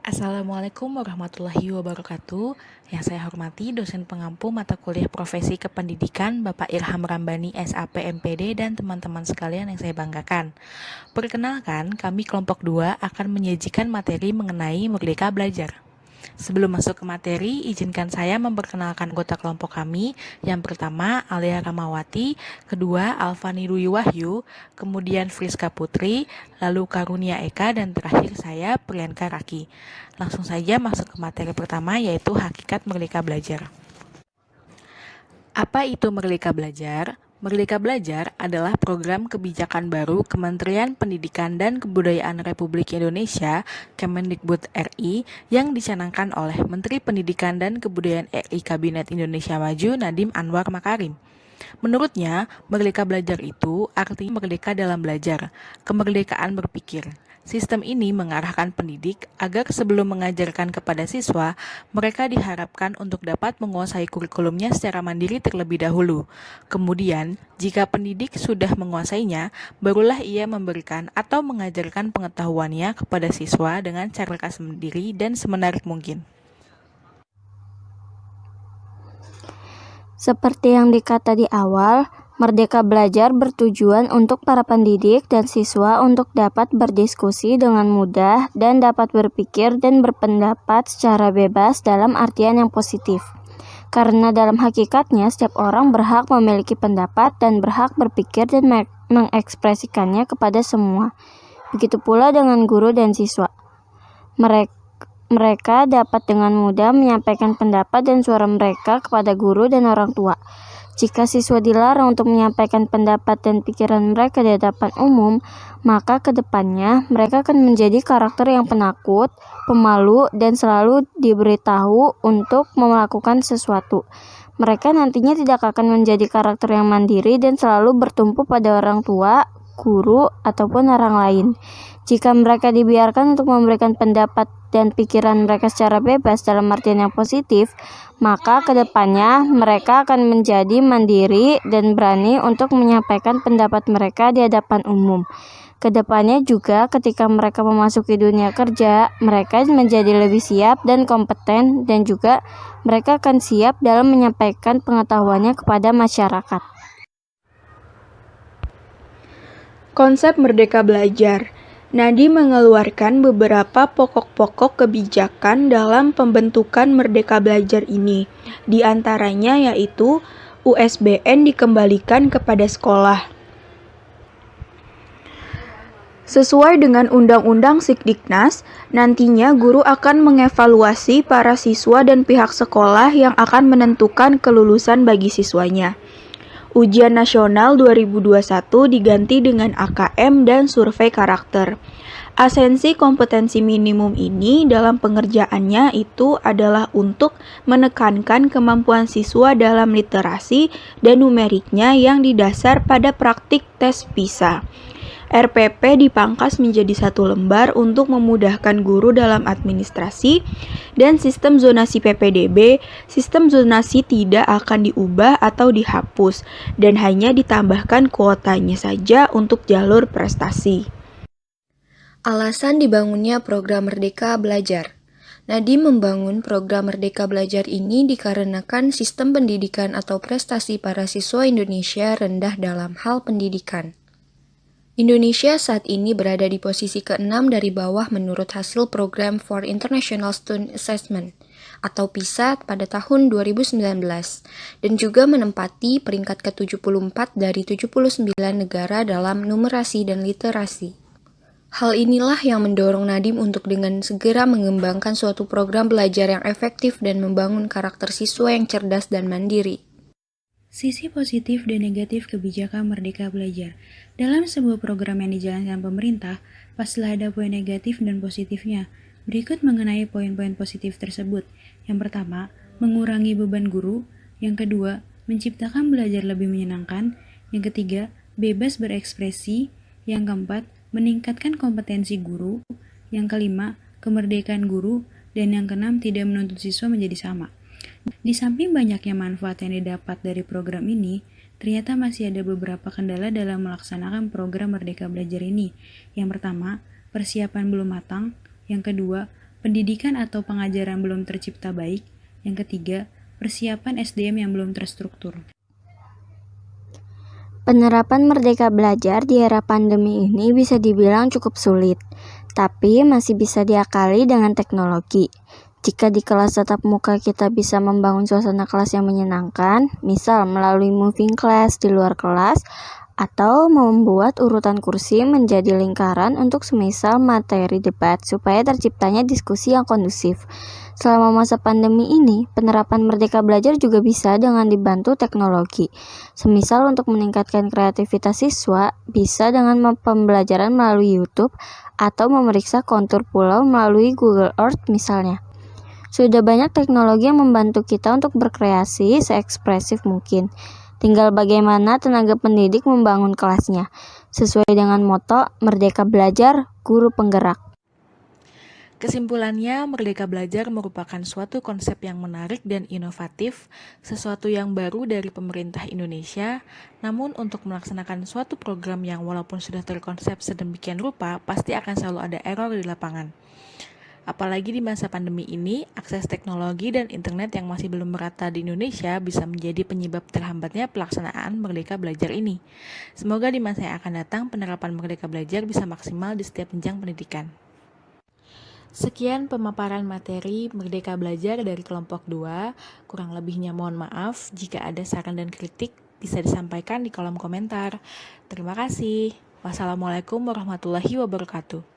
Assalamualaikum warahmatullahi wabarakatuh. Yang saya hormati dosen pengampu mata kuliah profesi kependidikan Bapak Ilham Rambani SAP MPD dan teman-teman sekalian yang saya banggakan. Perkenalkan, kami kelompok 2 akan menyajikan materi mengenai Merdeka Belajar. Sebelum masuk ke materi, izinkan saya memperkenalkan anggota kelompok kami. Yang pertama, Alia Ramawati, kedua, Alfani Dwi Wahyu, kemudian Friska Putri, lalu Karunia Eka, dan terakhir saya, Priyanka Raki. Langsung saja masuk ke materi pertama, yaitu Hakikat Merdeka Belajar. Apa itu Merdeka Belajar? Merdeka Belajar adalah program kebijakan baru Kementerian Pendidikan dan Kebudayaan Republik Indonesia Kemendikbud RI yang dicanangkan oleh Menteri Pendidikan dan Kebudayaan RI Kabinet Indonesia Maju Nadiem Anwar Makarim. Menurutnya, merdeka belajar itu artinya merdeka dalam belajar, kemerdekaan berpikir. Sistem ini mengarahkan pendidik agar sebelum mengajarkan kepada siswa, mereka diharapkan untuk dapat menguasai kurikulumnya secara mandiri terlebih dahulu. Kemudian, jika pendidik sudah menguasainya, barulah ia memberikan atau mengajarkan pengetahuannya kepada siswa dengan cara sendiri dan semenarik mungkin. Seperti yang dikata di awal, Merdeka Belajar bertujuan untuk para pendidik dan siswa untuk dapat berdiskusi dengan mudah dan dapat berpikir dan berpendapat secara bebas dalam artian yang positif. Karena dalam hakikatnya setiap orang berhak memiliki pendapat dan berhak berpikir dan mengekspresikannya kepada semua. Begitu pula dengan guru dan siswa. Mereka dapat dengan mudah menyampaikan pendapat dan suara mereka kepada guru dan orang tua. Jika siswa dilarang untuk menyampaikan pendapat dan pikiran mereka di hadapan umum, maka ke depannya mereka akan menjadi karakter yang penakut, pemalu, dan selalu diberitahu untuk melakukan sesuatu. Mereka nantinya tidak akan menjadi karakter yang mandiri dan selalu bertumpu pada orang tua, guru, ataupun orang lain. Jika mereka dibiarkan untuk memberikan pendapat dan pikiran mereka secara bebas dalam artian yang positif, maka kedepannya mereka akan menjadi mandiri dan berani untuk menyampaikan pendapat mereka di hadapan umum. Kedepannya juga ketika mereka memasuki dunia kerja, mereka menjadi lebih siap dan kompeten dan juga mereka akan siap dalam menyampaikan pengetahuannya kepada masyarakat. Konsep Merdeka Belajar. Nadiem mengeluarkan beberapa pokok-pokok kebijakan dalam pembentukan Merdeka Belajar ini. Di antaranya yaitu USBN dikembalikan kepada sekolah. Sesuai dengan Undang-Undang Sikdiknas, nantinya guru akan mengevaluasi para siswa dan pihak sekolah yang akan menentukan kelulusan bagi siswanya. Ujian Nasional 2021 diganti dengan AKM dan survei karakter. Asensi kompetensi minimum ini dalam pengerjaannya itu adalah untuk menekankan kemampuan siswa dalam literasi dan numeriknya yang didasar pada praktik tes PISA. RPP dipangkas menjadi 1 lembar untuk memudahkan guru dalam administrasi, dan sistem zonasi PPDB, sistem zonasi tidak akan diubah atau dihapus, dan hanya ditambahkan kuotanya saja untuk jalur prestasi. Alasan dibangunnya program Merdeka Belajar. Nadiem membangun program Merdeka Belajar ini dikarenakan sistem pendidikan atau prestasi para siswa Indonesia rendah dalam hal pendidikan. Indonesia saat ini berada di posisi ke-6 dari bawah menurut hasil program for International Student Assessment atau PISA pada tahun 2019 dan juga menempati peringkat ke-74 dari 79 negara dalam numerasi dan literasi. Hal inilah yang mendorong Nadiem untuk dengan segera mengembangkan suatu program belajar yang efektif dan membangun karakter siswa yang cerdas dan mandiri. Sisi positif dan negatif kebijakan Merdeka Belajar. Dalam sebuah program yang dijalankan pemerintah, pastilah ada poin negatif dan positifnya. Berikut mengenai poin-poin positif tersebut. Yang pertama, mengurangi beban guru. Yang kedua, menciptakan belajar lebih menyenangkan. Yang ketiga, bebas berekspresi. Yang keempat, meningkatkan kompetensi guru. Yang kelima, kemerdekaan guru. Dan yang keenam, tidak menuntut siswa menjadi sama. Di samping banyaknya manfaat yang didapat dari program ini, ternyata masih ada beberapa kendala dalam melaksanakan program Merdeka Belajar ini. Yang pertama, persiapan belum matang. Yang kedua, pendidikan atau pengajaran belum tercipta baik. Yang ketiga, persiapan SDM yang belum terstruktur. Penerapan Merdeka Belajar di era pandemi ini bisa dibilang cukup sulit, tapi masih bisa diakali dengan teknologi. Jika di kelas tatap muka kita bisa membangun suasana kelas yang menyenangkan, misal melalui moving class di luar kelas, atau membuat urutan kursi menjadi lingkaran untuk semisal materi debat supaya terciptanya diskusi yang kondusif. Selama masa pandemi ini, penerapan Merdeka Belajar juga bisa dengan dibantu teknologi. Semisal untuk meningkatkan kreativitas siswa, bisa dengan pembelajaran melalui YouTube atau memeriksa kontur pulau melalui Google Earth misalnya. Sudah banyak teknologi yang membantu kita untuk berkreasi seekspresif mungkin. Tinggal bagaimana tenaga pendidik membangun kelasnya, sesuai dengan moto Merdeka Belajar, Guru Penggerak. Kesimpulannya, Merdeka Belajar merupakan suatu konsep yang menarik dan inovatif, sesuatu yang baru dari pemerintah Indonesia. Namun untuk melaksanakan suatu program yang walaupun sudah terkonsep sedemikian rupa, pasti akan selalu ada error di lapangan. Apalagi di masa pandemi ini, akses teknologi dan internet yang masih belum merata di Indonesia bisa menjadi penyebab terhambatnya pelaksanaan Merdeka Belajar ini. Semoga di masa yang akan datang, penerapan Merdeka Belajar bisa maksimal di setiap jenjang pendidikan. Sekian pemaparan materi Merdeka Belajar dari kelompok 2. Kurang lebihnya mohon maaf. Jika ada saran dan kritik, bisa disampaikan di kolom komentar. Terima kasih. Wassalamualaikum warahmatullahi wabarakatuh.